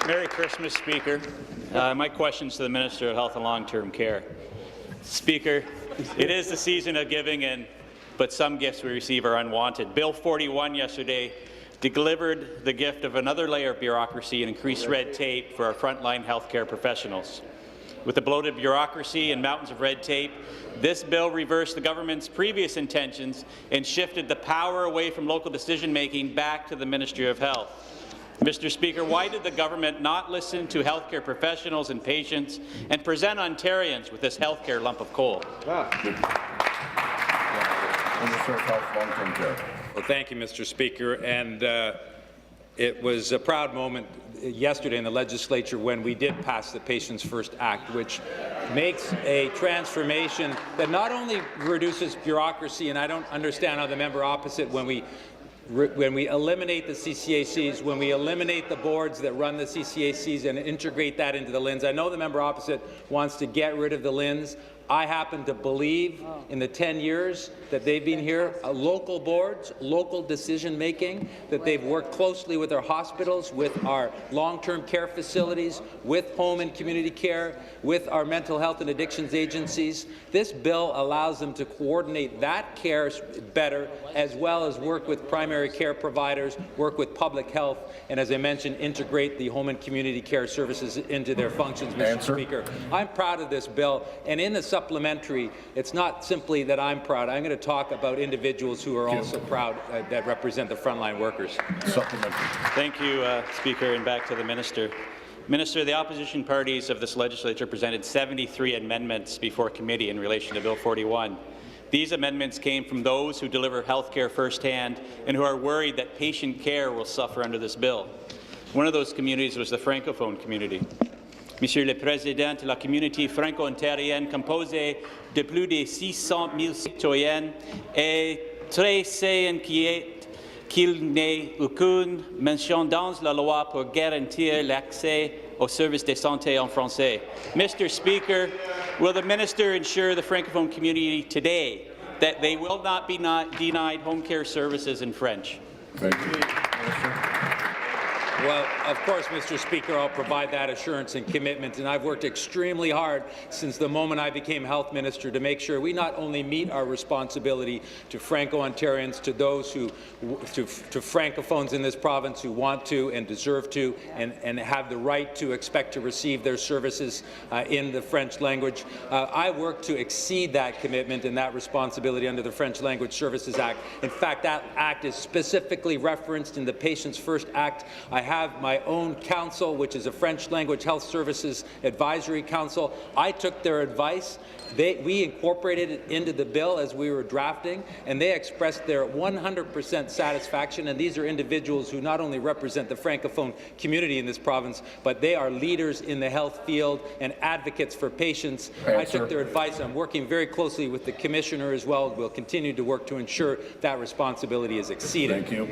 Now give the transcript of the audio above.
Merry Christmas, Speaker. My question is to the Minister of Health and Long-Term Care. Speaker, it is the season of giving, but some gifts we receive are unwanted. Bill 41 yesterday delivered the gift of another layer of bureaucracy and increased red tape for our frontline healthcare professionals. With the bloated bureaucracy and mountains of red tape, this bill reversed the government's previous intentions and shifted the power away from local decision-making back to the Ministry of Health. Mr. Speaker, why did the government not listen to healthcare professionals and patients and present Ontarians with this healthcare lump of coal? Minister of Health, Long-Term Care. Well, thank you, Mr. Speaker. And it was a proud moment yesterday in the legislature when we did pass the Patients First Act, which makes a transformation that not only reduces bureaucracy, and I don't understand how the member opposite, when we eliminate the CCACs, when we eliminate the boards that run the CCACs and integrate that into the LHINs. I know the member opposite wants to get rid of the LHINs. I happen to believe in the 10 years that they've been here, local boards, local decision-making, that they've worked closely with our hospitals, with our long-term care facilities, with home and community care, with our mental health and addictions agencies. This bill allows them to coordinate that care better, as well as work with primary care providers, work with public health, and as I mentioned, integrate the home and community care services into their functions, Mr. Speaker. I'm proud of this bill, and in the supplementary, it's not simply that I'm proud. I'm going to talk about individuals who are also proud that represent the frontline workers. Supplementary. Thank you, Speaker, and back to the Minister. Minister, the opposition parties of this legislature presented 73 amendments before committee in relation to Bill 41. These amendments came from those who deliver health care firsthand and who are worried that patient care will suffer under this bill. One of those communities was the Francophone community. Monsieur le Président, la communauté franco-ontarienne composée de plus de 600 000 citoyens est très inquiète qu'il n'ait aucune mention dans la loi pour garantir l'accès aux services de santé en français. Mr. Speaker, will the minister ensure the Francophone community today that they will not be denied home care services in French? Thank you. Minister. Well, of course, Mr. Speaker, I'll provide that assurance and commitment, and I've worked extremely hard since the moment I became Health Minister to make sure we not only meet our responsibility to Franco-Ontarians, to those to Francophones in this province who want to and deserve to and have the right to expect to receive their services in the French language. I work to exceed that commitment and that responsibility under the French Language Services Act. In fact, that act is specifically referenced in the Patients First Act. I have my own council, which is a French Language Health Services Advisory Council. I took their advice. We incorporated it into the bill as we were drafting, and they expressed their 100% satisfaction. And these are individuals who not only represent the Francophone community in this province, but they are leaders in the health field and advocates for patients. I took their advice. I'm working very closely with the Commissioner as well. We'll continue to work to ensure that responsibility is exceeded. Thank you.